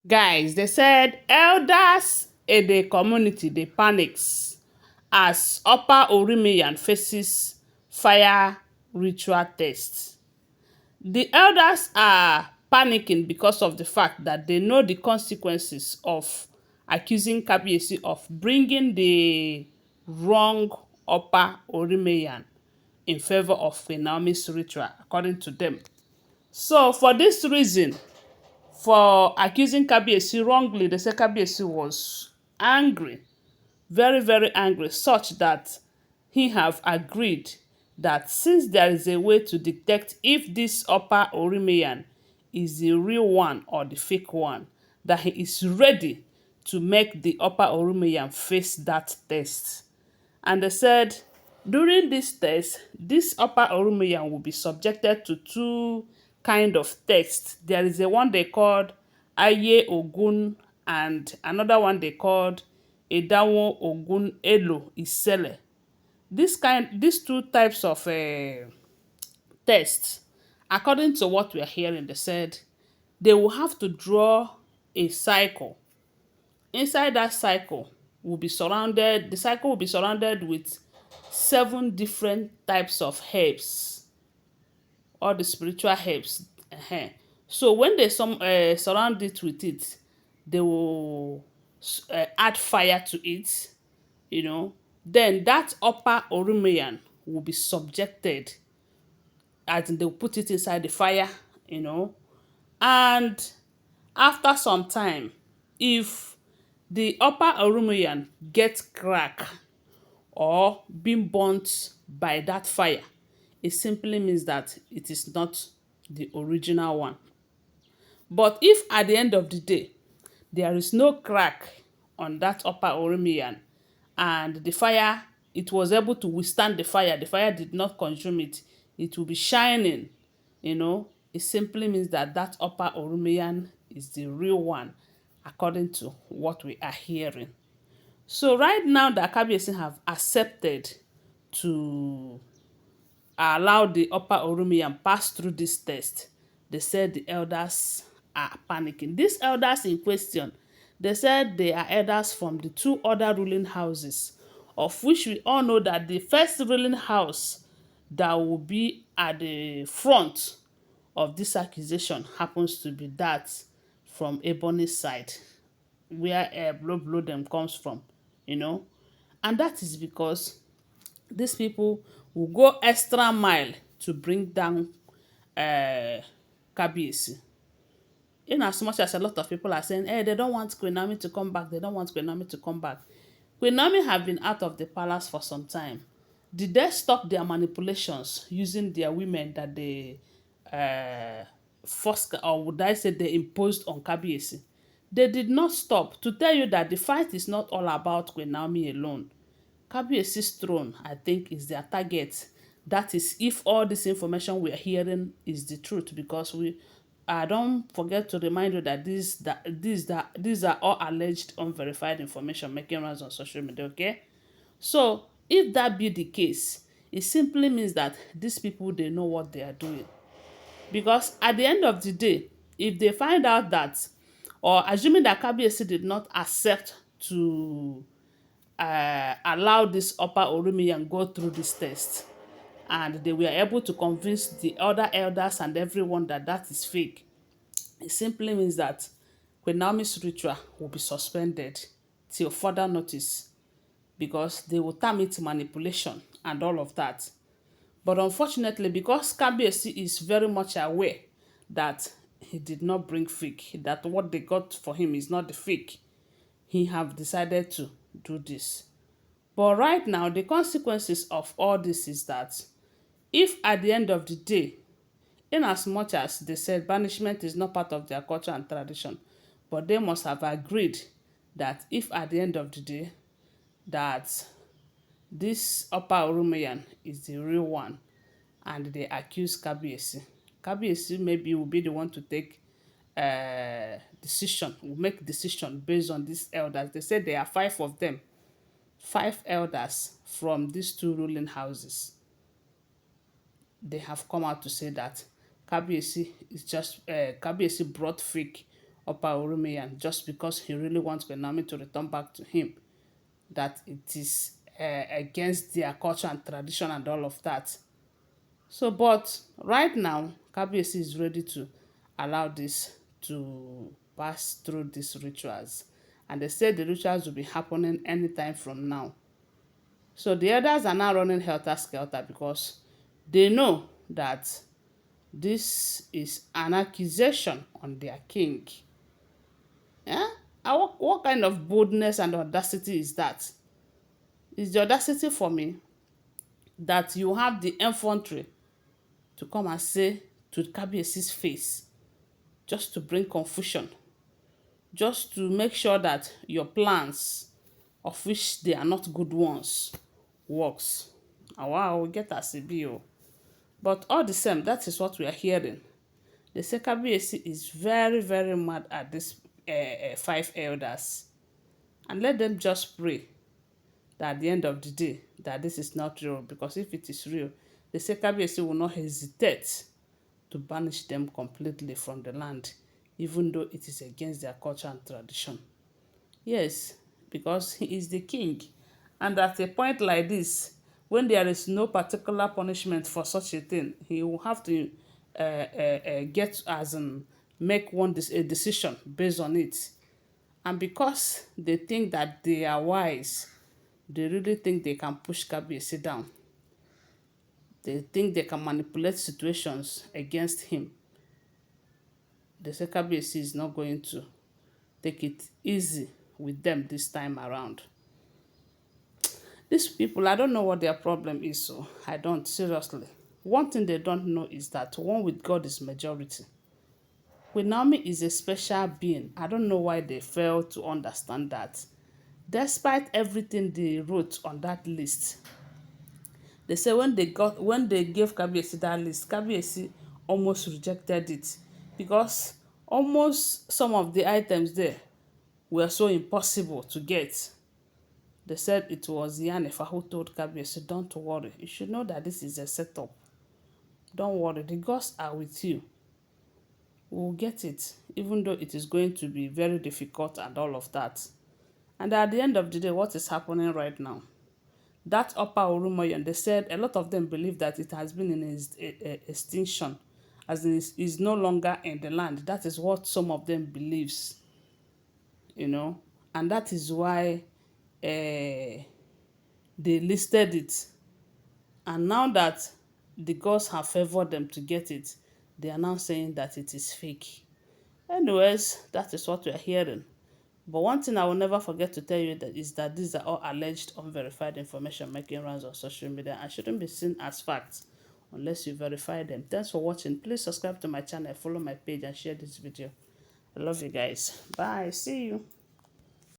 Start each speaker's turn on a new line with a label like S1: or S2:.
S1: Guys, they said elders in the community they panics as Opa Orimiyan faces fire ritual test. The elders are panicking because of the fact that they know the consequences of accusing Kabiyesi of bringing the wrong Opa Orimiyan in favor of Queen Naomi's ritual, according to them. So for this reason, for accusing Kabiyesi wrongly, they say Kabiyesi was angry, very, very angry, such that he have agreed that since there is a way to detect if this Opa Orimiyan is the real one or the fake one, that he is ready to make the Opa Orimiyan face that test. And they said during this test, this Upper Orimiyan will be subjected to two kind of tests. There is a one they called Aye Ogun and another one they called Edawo Ogun Elo Isele. These two types of tests, according to what we are hearing, they said they will have to draw a cycle. Inside that cycle the cycle will be surrounded with seven different types of herbs, all the spiritual herbs. So when they surround it with it, they will add fire to it, you know. Then that upper Orimiyan will be subjected, as in they'll put it inside the fire, you know. And after some time, if the upper Orimiyan gets crack or being burnt by that fire, it simply means that it is not the original one. But if at the end of the day, there is no crack on that upper Orimiyan and the fire, it was able to withstand the fire did not consume it, it will be shining, you know, it simply means that that upper Orimiyan is the real one, according to what we are hearing. So right now the Kabiyesi have accepted to allow the upper Orimiyan pass through this test. They said the elders are panicking. These elders in question, they said they are elders from the two other ruling houses, of which we all know that the first ruling house that will be at the front of this accusation happens to be that from Ebony's side, where blow blow them comes from, you know. And that is because these people will go extra mile to bring down uh, Kabiyesi. In as much as a lot of people are saying, hey, they don't want Queen Naomi to come back, they don't want Queen Naomi to come back. Queen Naomi have been out of the palace for some time. Did they stop their manipulations using their women that they uh, forced, or would I say they imposed on Kabiyesi? They did not stop to tell you that the fight is not all about Queen Naomi alone. Kabiyesi's throne, I think, is their target. That is, if all this information we are hearing is the truth, because I don't forget to remind you that these are all alleged unverified information making rounds on social media. Okay, so if that be the case, it simply means that these people they know what they are doing. Because at the end of the day, if they find out that, or assuming that Kabiyesi did not accept to allow this upper Orimiyan go through this test, and they were able to convince the other elders and everyone that that is fake, it simply means that Queen Naomi's ritual will be suspended till further notice, because they will term it manipulation and all of that. But unfortunately, because Kabiyesi is very much aware that he did not bring fake, that what they got for him is not the fake, he have decided to do this. But right now, the consequences of all this is that if at the end of the day, in as much as they said banishment is not part of their culture and tradition, but they must have agreed that if at the end of the day that this upper Orimiyan is the real one and they accuse Kabiyesi, Kabiyesi maybe will be the one to take decision, will make decision based on these elders. They said there are five of them, five elders from these two ruling houses. They have come out to say that Kabiyesi brought fake Opa Orimiyan just because he really wants Queen Naomi to return back to him, that it is against their culture and tradition and all of that. So, but right now, Kabiyesi is ready to allow this to pass through these rituals. And they say the rituals will be happening anytime from now. So the elders are now running helter-skelter because they know that this is an accusation on their king. Yeah? And what kind of boldness and audacity is that? It's the audacity for me that you have the infantry to come and say to Kabiyesi's face, just to bring confusion, just to make sure that your plans, of which they are not good ones, works. And wow, we get as e be o. But all the same, that is what we are hearing. They say Kabiyesi is very, very mad at these five elders. And let them just pray that at the end of the day, that this is not real. Because if it is real, they say Kabiyesi will not hesitate to banish them completely from the land, even though it is against their culture and tradition. Yes, because he is the king. And at a point like this, when there is no particular punishment for such a thing, he will have to get as in make a decision based on it. And because they think that they are wise, they really think they can push Kabiyesi down. They think they can manipulate situations against him. The Kabiyesi is not going to take it easy with them this time around. These people, I don't know what their problem is, so I don't, seriously. One thing they don't know is that one with God is majority. Queen Naomi is a special being. I don't know why they fail to understand that. Despite everything they wrote on that list, they say when they gave Kabiyesi that list, Kabiyesi almost rejected it because almost some of the items there were so impossible to get. They said it was Yanefa who told Kabiyesi, don't worry, you should know that this is a setup. Don't worry, the gods are with you. We'll get it, even though it is going to be very difficult and all of that. And at the end of the day, what is happening right now? That Opa Orimiyan, they said a lot of them believe that it has been in extinction, as in is no longer in the land. That is what some of them believes, you know, and that is why they listed it. And now that the gods have favored them to get it, they are now saying that it is fake. Anyways, that is what we are hearing. But one thing I will never forget to tell you that is that these are all alleged unverified information making rounds on social media and shouldn't be seen as facts unless you verify them. Thanks for watching. Please subscribe to my channel, follow my page and share this video. I love you guys. Bye. See you.